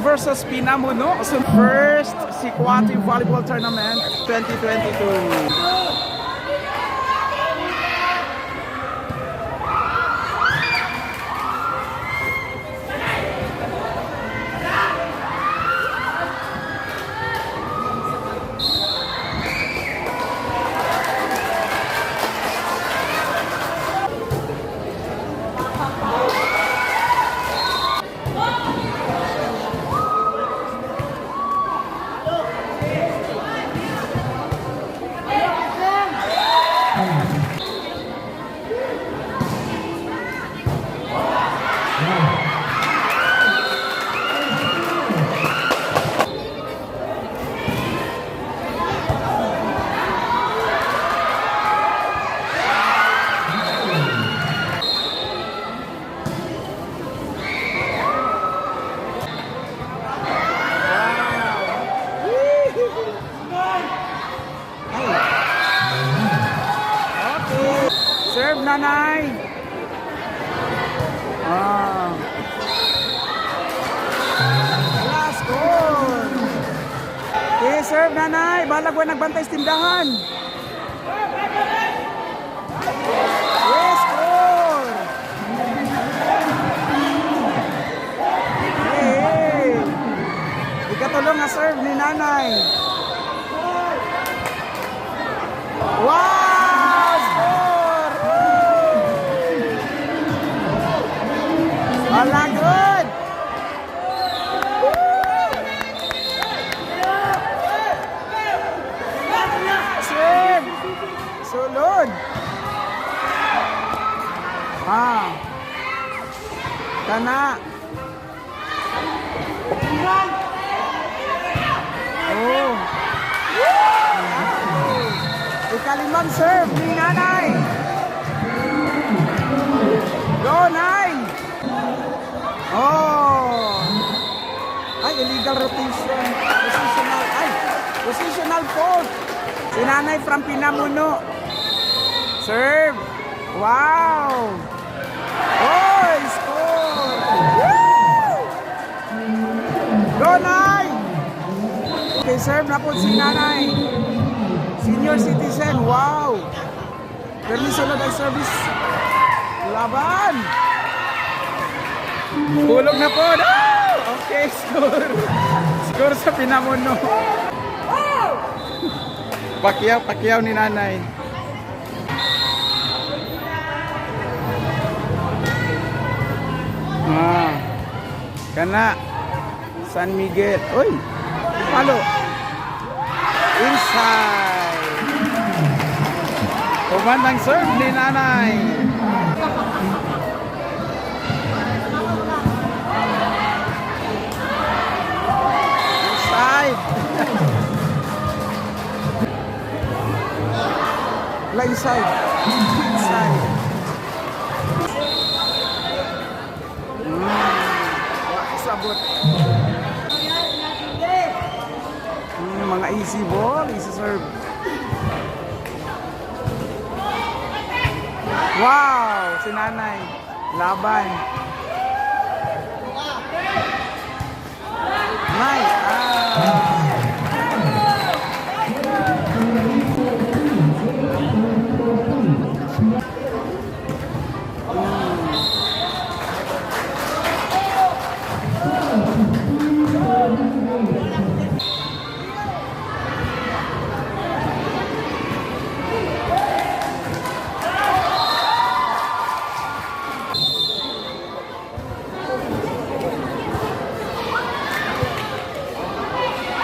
versus Pinamuno. So first Sikwati Volleyball Tournament 2022. Serve nanay. Last goal. Okay, serve nanay. Balag ko nagbantay sa tindahan. Yes, goal. Hey. Ikatulong nga serve ni nanay. Wow! Wala good! Sir! Sulod! Kana! Oh! Ikalimang serve ni nanay! Go, Nay! Oh! Ay, illegal rotation. Positional fault. Si nanay from Pinamuno. Serve. Wow! Oh, score! Woo! Go, Nay! Okay, serve na po si nanay. Senior citizen. Wow! Permiso na tayo service. Laban! Hulog na po. Oh! Okay, score. Score sa Pinamuno. Pakyaw ni nanay. Kana. San Miguel. Uy! Palo. Inside. Kumandang serve ni nanay. Inside. Inside. Sabot. Mga easy ball, easy serve. Wow, si nanay. Laban. Nice.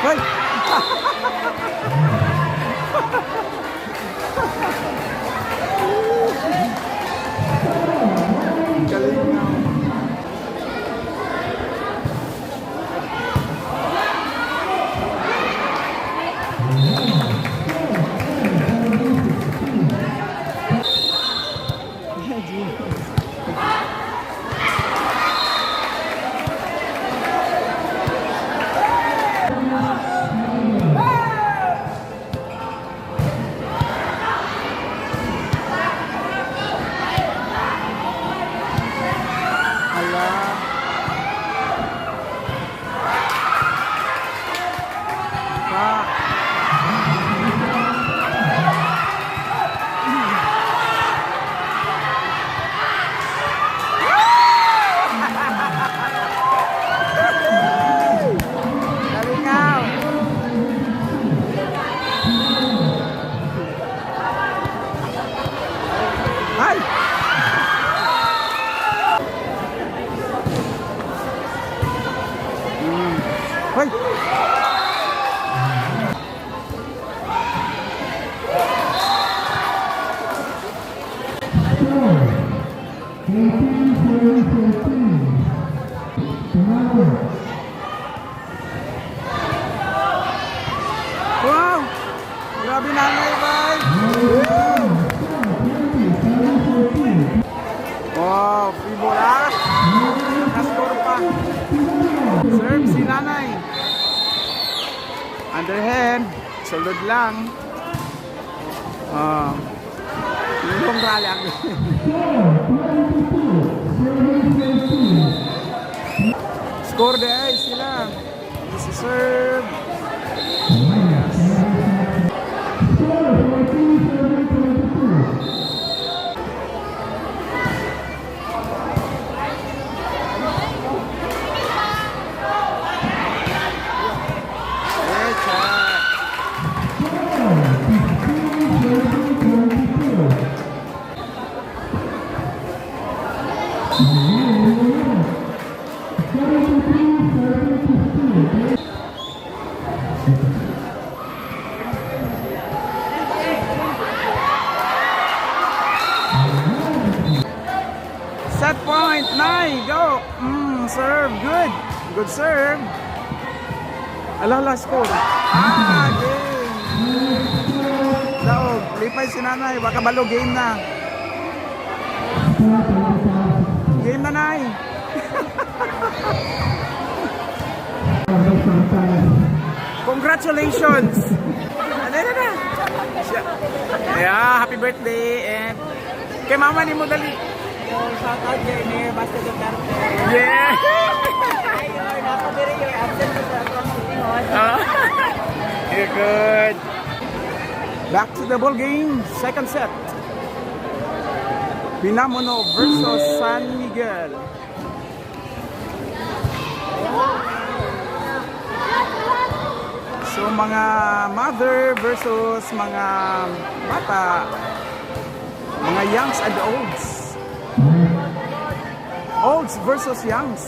Hoy! Galing na. Wow! Grabe nanay, bay! Wow, free ball ah! Nascore pa. Serve si nanay. Underhand. Sulod lang. Yung rally ako. Score the ice sila. This is serve. Set point, 9, go! Serve, good. Good serve. Alala, score. Game. Daog, lipay si nanay. Baka balo, game na. Game na, nay. Congratulations. Yeah, happy birthday. And kay mama ni mo dali. Shout out kay ni Basta Duterte. Yeah. Ayun, napadiri yung absent ko sa atong sinihon. You're good. Back to the ball game. Second set. Pinamono versus San Miguel. So mga mother versus mga bata. Mga youngs and olds. Olds versus youngs.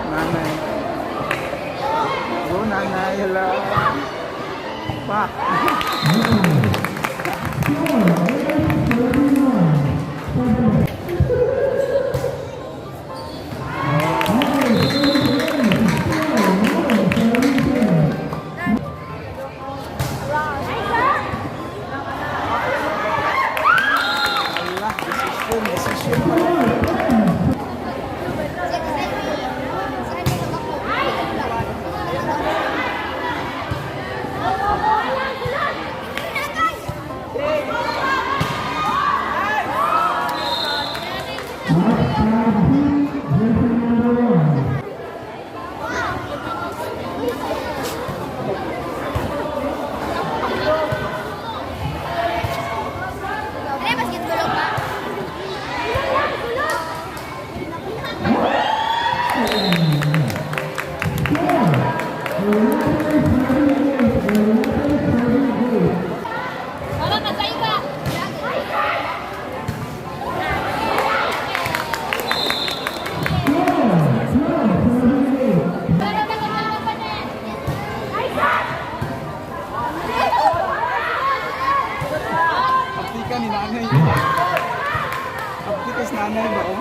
Nanay. Go nanay, hello. Pa. Allah, decision. Mama, masaya ka? Apkitis nanay ba oh?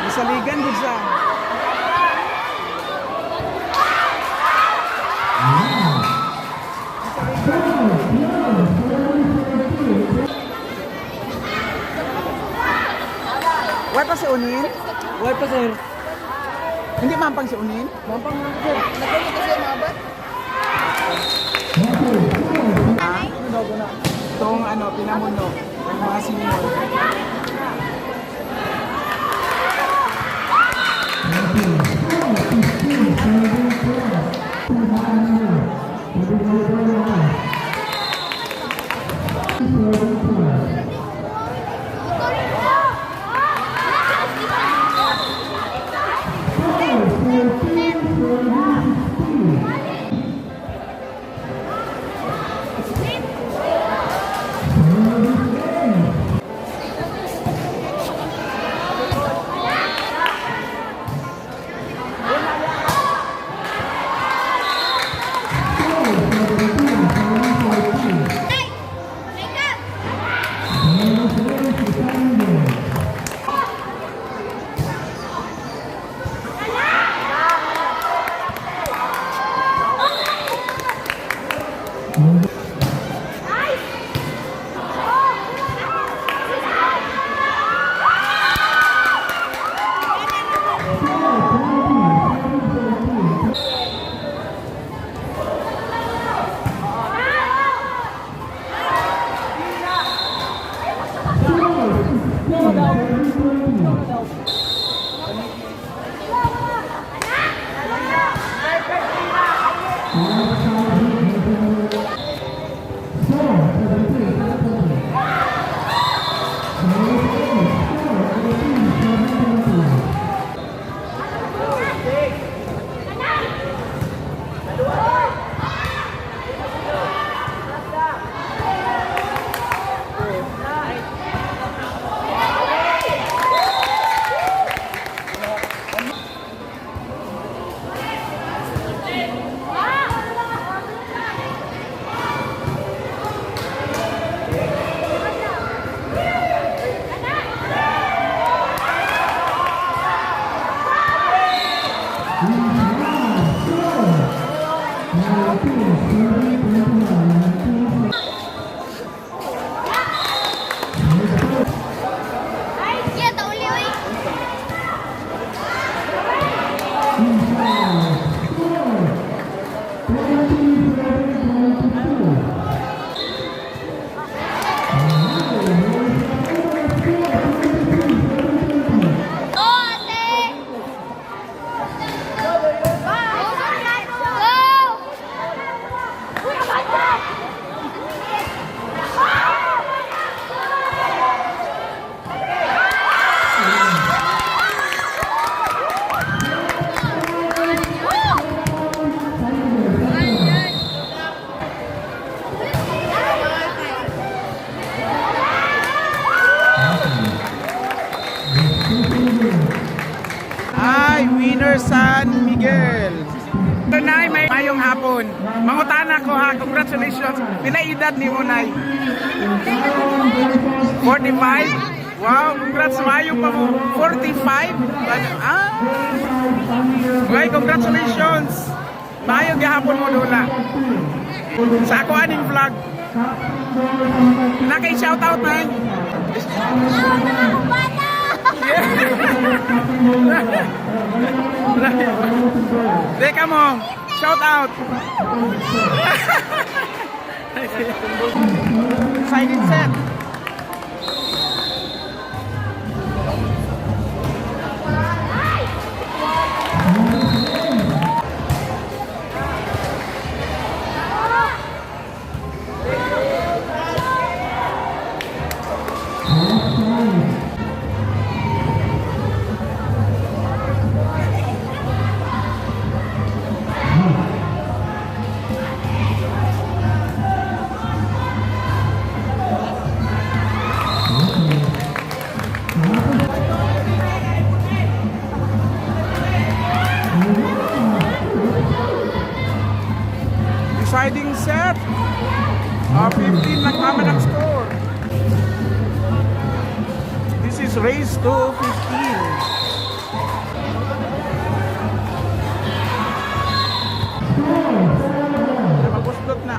Masaligan din sa. Why pa si Unin? Why pa, sir? Hindi mampang si Unin? Mampang lang, sir. Nagkakita kasi mabat. Ah, itong ano, pinamuno ng mga senior. Ay, Winner San Miguel. Ito na may mayong hapon. Mangutana ko ha, congratulations. Pila edad ni mo, Nay? 45? Wow, congrats, mayo pa mo. 45? Ah! Okay, congratulations. Mayo gihapon mo doon. Sa ako aning vlog. Naka-shoutout na. Teka mo, shout out. Sign-in set. set. 15 lang naman ang score. This is race to 15. Mabusdot na.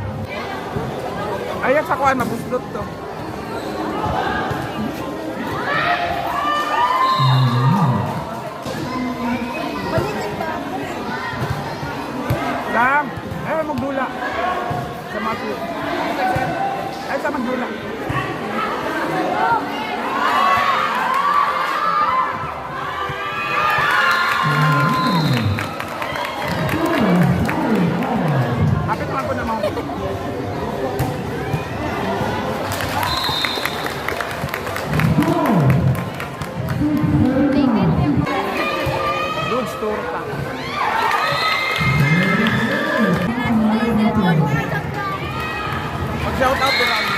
Ayan sa kuhan, mabusdot to. Lang. Eh, magdula. Sa Matthew. Ay, sa magdula. Kapit man ko na mga Dudes, tour pa. Mag-shout out to Rami.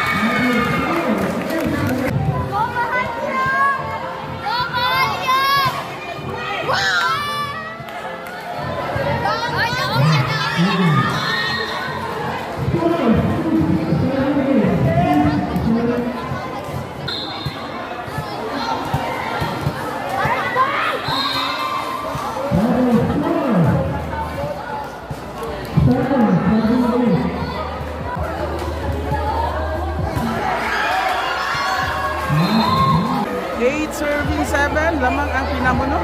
Eight serving 7, lamang ang pinamuno.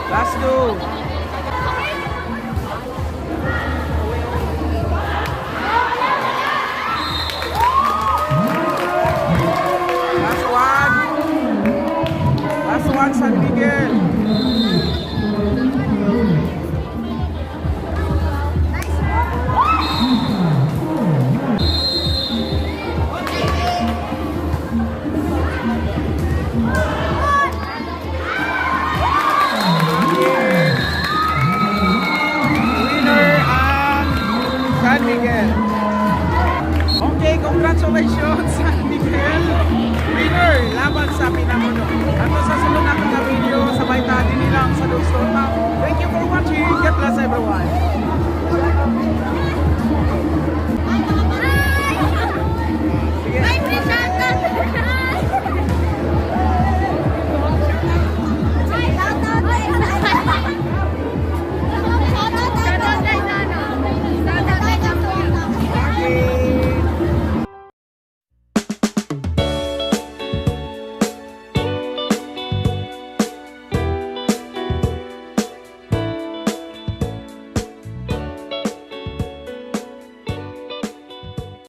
Let's go. Last one, San Miguel. San Miguel. Okay, congratulations San Miguel. Winner, laban sa pinamuno. Ato sa sunod na video, sabay tayo nilang sa Dulce. Thank you for watching. God bless everyone.